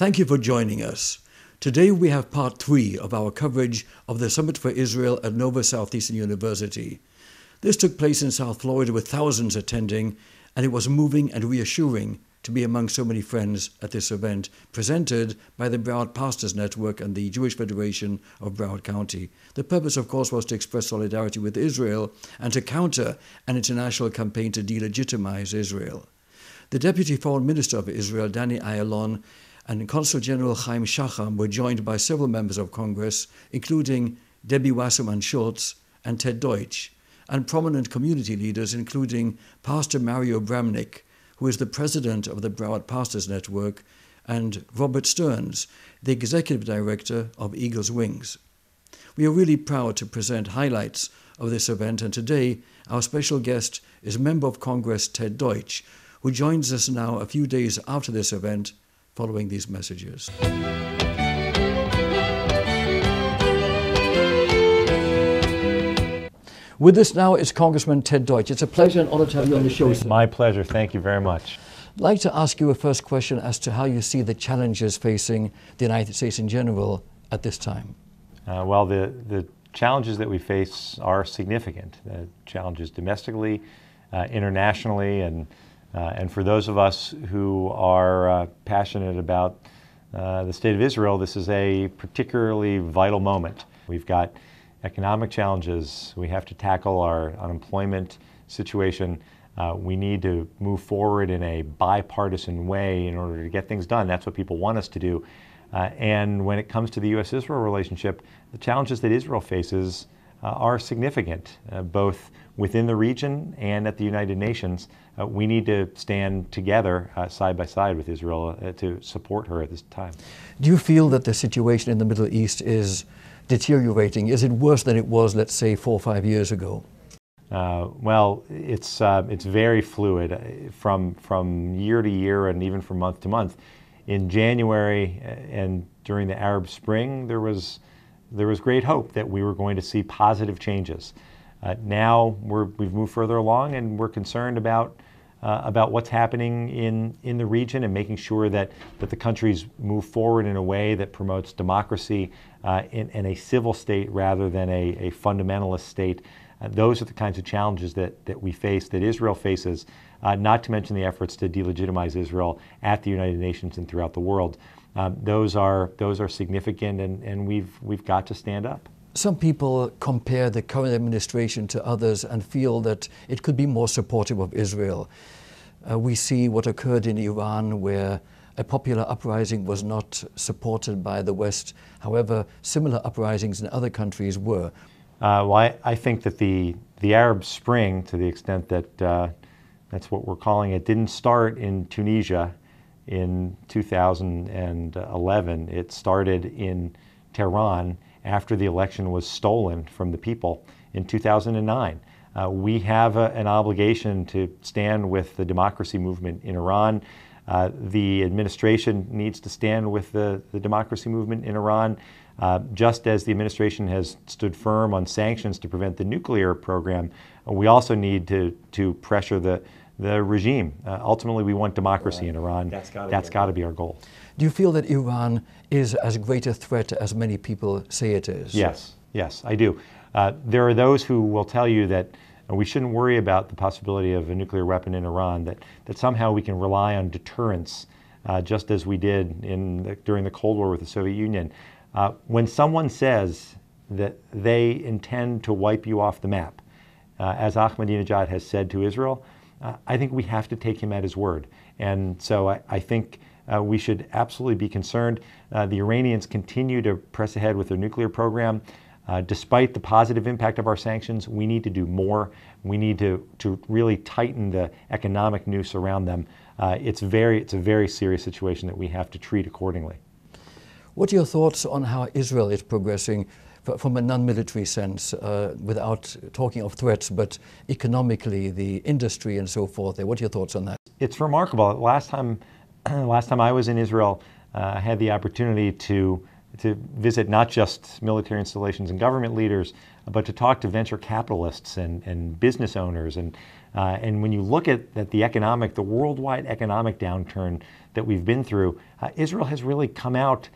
Thank you for joining us. Today we have part 3 of our coverage of the Summit for Israel at Nova Southeastern University. This took place in South Florida with thousands attending, and it was moving and reassuring to be among so many friends at this event presented by the Broward Pastors Network and the Jewish Federation of Broward County. The purpose, of course, was to express solidarity with Israel and to counter an international campaign to de-legitimize Israel. The Deputy Foreign Minister of Israel, Danny Ayalon, and Consul General Chaim Shacham were joined by several members of Congress, including Debbie Wasserman Schultz and Ted Deutch, and prominent community leaders, including Pastor Mario Bramnick, who is the president of the Broward Pastors Network, and Robert Stearns, the executive director of Eagle's Wings. We are really proud to present highlights of this event, and today our special guest is Member of Congress Ted Deutch, who joins us now a few days after this event, following these messages. With us now is Congressman Ted Deutch. It's a pleasure and honor to have you on the show, sir. My pleasure. Thank you very much. I'd like to ask you a first question as to how you see the challenges facing the United States in general at this time. Well, the challenges that we face are significant. Challenges domestically, internationally, and for those of us who are passionate about the state of Israel, this is a particularly vital moment. We've got economic challenges. We have to tackle our unemployment situation. We need to move forward in a bipartisan way in order to get things done. That's what people want us to do. And when it comes to the U.S.-Israel relationship, the challenges that Israel faces are significant, both within the region and at the United Nations. We need to stand together side by side with Israel to support her at this time. Do you feel that the situation in the Middle East is deteriorating? Is it worse than it was, let's say, 4 or 5 years ago? Well, it's very fluid from year to year and even from month to month. In January and during the Arab Spring, there was great hope that we were going to see positive changes. Now we've moved further along, and we're concerned about what's happening in the region and making sure that the countries move forward in a way that promotes democracy in a civil state rather than a fundamentalist state. Those are the kinds of challenges that we face, that Israel faces, not to mention the efforts to delegitimize Israel at the United Nations and throughout the world. Those are significant, and we've got to stand up. Some people compare the current administration to others and feel that it could be more supportive of Israel. We see what occurred in Iran, where a popular uprising was not supported by the West. However, similar uprisings in other countries were. Well, I think that the Arab Spring, to the extent that that's what we're calling it, didn't start in Tunisia in 2011. It started in Tehran after the election was stolen from the people in 2009. We have an obligation to stand with the democracy movement in Iran. The administration needs to stand with the democracy movement in Iran, just as the administration has stood firm on sanctions to prevent the nuclear program. We also need to pressure the regime. Ultimately, we want democracy in Iran. That's got to be our goal. Do you feel that Iran is as great a threat as many people say it is? Yes, I do. There are those who will tell you that we shouldn't worry about the possibility of a nuclear weapon in Iran, that somehow we can rely on deterrence, just as we did during the Cold War with the Soviet Union. When someone says that they intend to wipe you off the map, as Ahmadinejad has said to Israel, I think we have to take him at his word. And so I think we should absolutely be concerned. The Iranians continue to press ahead with their nuclear program. Despite the positive impact of our sanctions, we need to do more. We need to really tighten the economic noose around them. It's a very serious situation that we have to treat accordingly. What are your thoughts on how Israel is progressing from a non-military sense, without talking of threats, but economically, the industry and so forth? What are your thoughts on that? It's remarkable. Last time I was in Israel, I had the opportunity to to visit not just military installations and government leaders, but to talk to venture capitalists and business owners. And when you look at the worldwide economic downturn that we've been through, Israel has really come out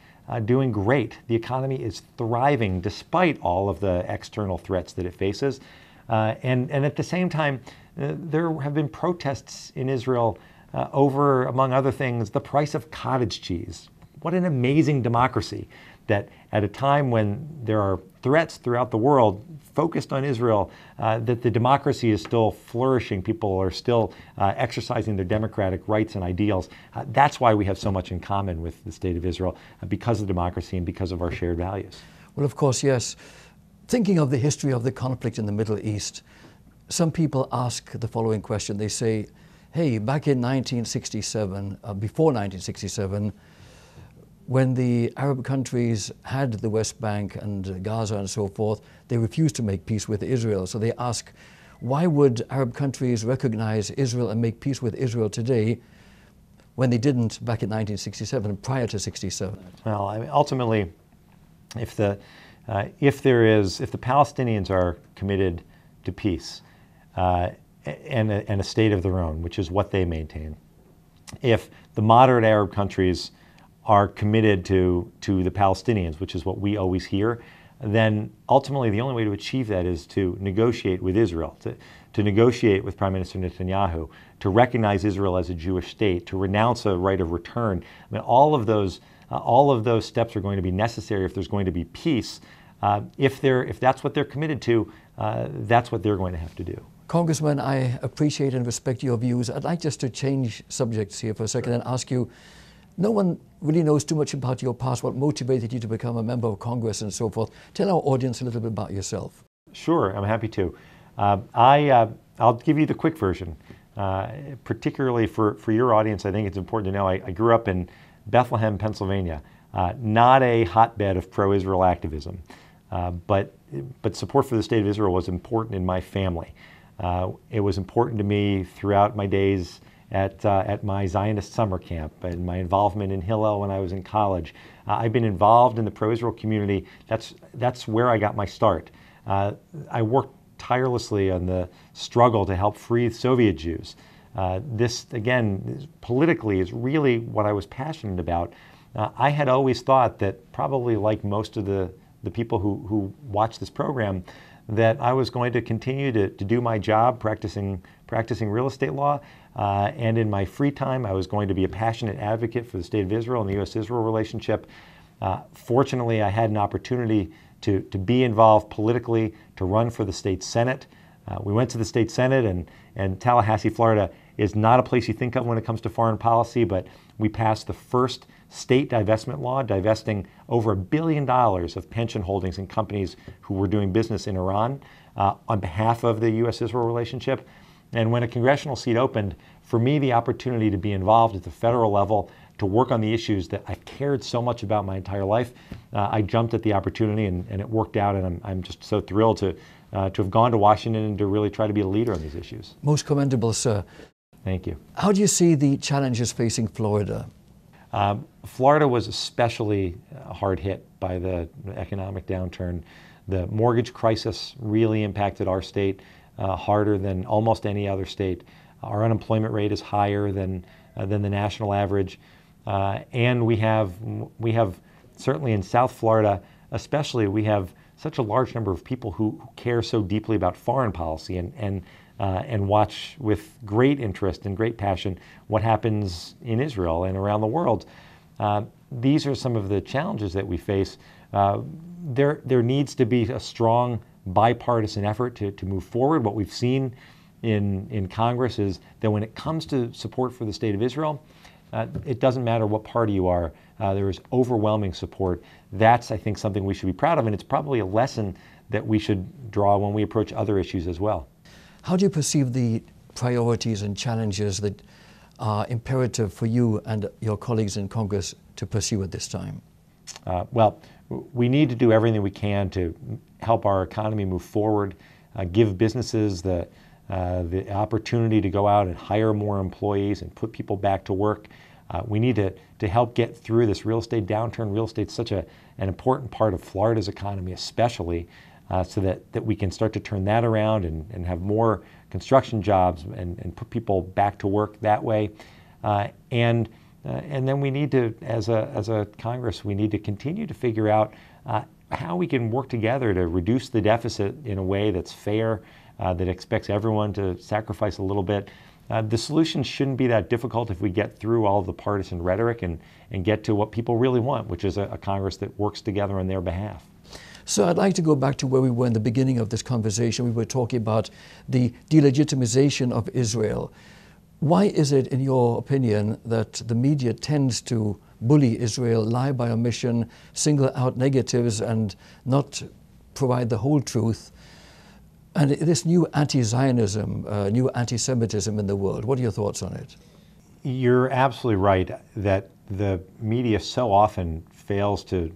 doing great. The economy is thriving despite all of the external threats that it faces. And at the same time, there have been protests in Israel over, among other things, the price of cottage cheese. What an amazing democracy that at a time when there are threats throughout the world focused on Israel, that the democracy is still flourishing. People are still exercising their democratic rights and ideals. That's why we have so much in common with the state of Israel, because of democracy and because of our shared values. Well, of course, yes. Thinking of the history of the conflict in the Middle East, some people ask the following question. They say, hey, back in 1967, before 1967, when the Arab countries had the West Bank and Gaza and so forth, they refused to make peace with Israel. So they ask, why would Arab countries recognize Israel and make peace with Israel today when they didn't back in 1967, prior to 67? Well, I mean, ultimately, if the Palestinians are committed to peace and a state of their own, which is what they maintain, if the moderate Arab countries are committed to the Palestinians, which is what we always hear, then ultimately the only way to achieve that is to negotiate with Israel, to negotiate with Prime Minister Netanyahu, to recognize Israel as a Jewish state, to renounce a right of return. I mean, all of those steps are going to be necessary if there's going to be peace. If that's what they're committed to, that's what they're going to have to do. Congressman, I appreciate and respect your views. I'd like just to change subjects here for a second and ask you, no one really knows too much about your past, what motivated you to become a member of Congress and so forth. Tell our audience a little bit about yourself. Sure, I'm happy to. I'll give you the quick version. Particularly for your audience, I think it's important to know I grew up in Bethlehem, Pennsylvania, not a hotbed of pro-Israel activism, but support for the state of Israel was important in my family. It was important to me throughout my days at my Zionist summer camp and my involvement in Hillel when I was in college. I've been involved in the pro-Israel community. That's where I got my start. I worked tirelessly on the struggle to help free Soviet Jews. This, again, politically is really what I was passionate about. I had always thought that, probably like most of the people who watch this program, that I was going to continue to do my job practicing real estate law, and in my free time I was going to be a passionate advocate for the state of Israel and the U.S.-Israel relationship. Fortunately, I had an opportunity to be involved politically, to run for the state Senate. We went to the state Senate, and Tallahassee, Florida is not a place you think of when it comes to foreign policy, but we passed the first state divestment law, divesting over $1 billion of pension holdings in companies who were doing business in Iran on behalf of the U.S.-Israel relationship. And when a congressional seat opened, for me, the opportunity to be involved at the federal level, to work on the issues that I've cared so much about my entire life, I jumped at the opportunity, and it worked out, and I'm just so thrilled to have gone to Washington and to really try to be a leader on these issues. Most commendable, sir. Thank you. How do you see the challenges facing Florida? Florida was especially hard hit by the economic downturn. The mortgage crisis really impacted our state harder than almost any other state. Our unemployment rate is higher than the national average, and we have certainly in South Florida, especially, we have such a large number of people who care so deeply about foreign policy and watch with great interest and great passion what happens in Israel and around the world. These are some of the challenges that we face. There needs to be a strong bipartisan effort to move forward. What we've seen in Congress is that when it comes to support for the state of Israel, it doesn't matter what party you are, there is overwhelming support. That's, I think, something we should be proud of, and it's probably a lesson that we should draw when we approach other issues as well. How do you perceive the priorities and challenges that are imperative for you and your colleagues in Congress to pursue at this time? Well, we need to do everything we can to help our economy move forward, give businesses the opportunity to go out and hire more employees and put people back to work. We need to help get through this real estate downturn. Real estate's such an important part of Florida's economy, especially, so that we can start to turn that around and have more construction jobs and put people back to work that way. And then we need to, as a Congress, we need to continue to figure out how we can work together to reduce the deficit in a way that's fair, that expects everyone to sacrifice a little bit. The solution shouldn't be that difficult if we get through all the partisan rhetoric and get to what people really want, which is a Congress that works together on their behalf. So I'd like to go back to where we were in the beginning of this conversation. We were talking about the delegitimization of Israel. Why is it, in your opinion, that the media tends to bully Israel, lie by omission, single out negatives, and not provide the whole truth? And this new anti-Zionism, new anti-Semitism in the world, what are your thoughts on it? You're absolutely right that the media so often fails to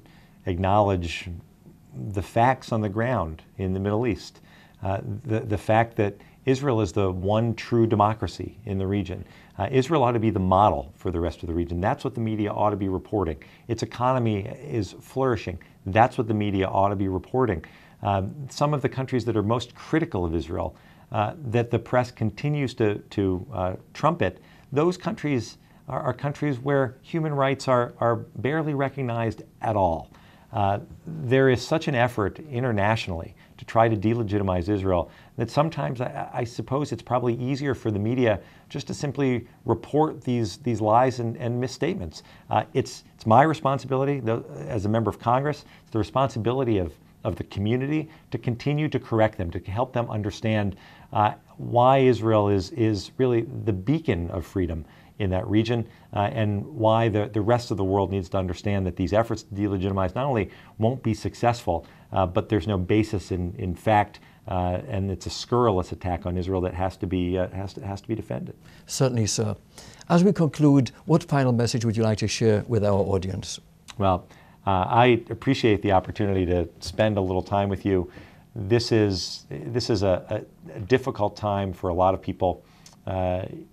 acknowledge the facts on the ground in the Middle East. The fact that Israel is the one true democracy in the region. Israel ought to be the model for the rest of the region. That's what the media ought to be reporting. Its economy is flourishing. That's what the media ought to be reporting. Some of the countries that are most critical of Israel, that the press continues to trumpet, those countries are countries where human rights are barely recognized at all. There is such an effort internationally to try to delegitimize Israel that sometimes I suppose it's probably easier for the media just to simply report these lies and misstatements. It's my responsibility as a member of Congress, it's the responsibility of the community to continue to correct them, to help them understand why Israel is really the beacon of freedom in that region, and why the rest of the world needs to understand that these efforts to delegitimize not only won't be successful, but there's no basis in fact, and it's a scurrilous attack on Israel that has to be defended. Certainly, sir. As we conclude, what final message would you like to share with our audience? Well, I appreciate the opportunity to spend a little time with you. This is a difficult time for a lot of people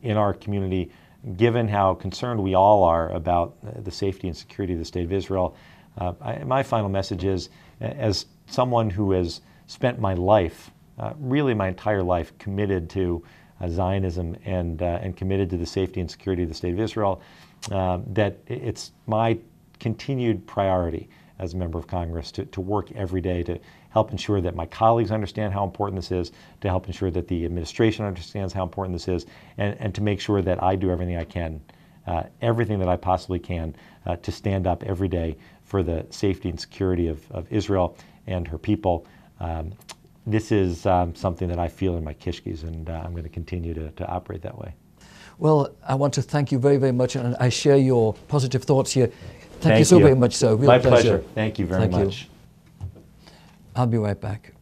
in our community, given how concerned we all are about the safety and security of the State of Israel. My final message is, as someone who has spent my life, really my entire life, committed to Zionism and committed to the safety and security of the State of Israel, that it's my continued priority as a member of Congress to work every day to help ensure that my colleagues understand how important this is, to help ensure that the administration understands how important this is, and to make sure that I do everything I can, everything that I possibly can, to stand up every day for the safety and security of Israel and her people. This is something that I feel in my kishkis, and I'm going to continue to operate that way. Well, I want to thank you very, very much, and I share your positive thoughts here. Thank you so very much, sir. Real My pleasure. pleasure. Thank you very much. I'll be right back.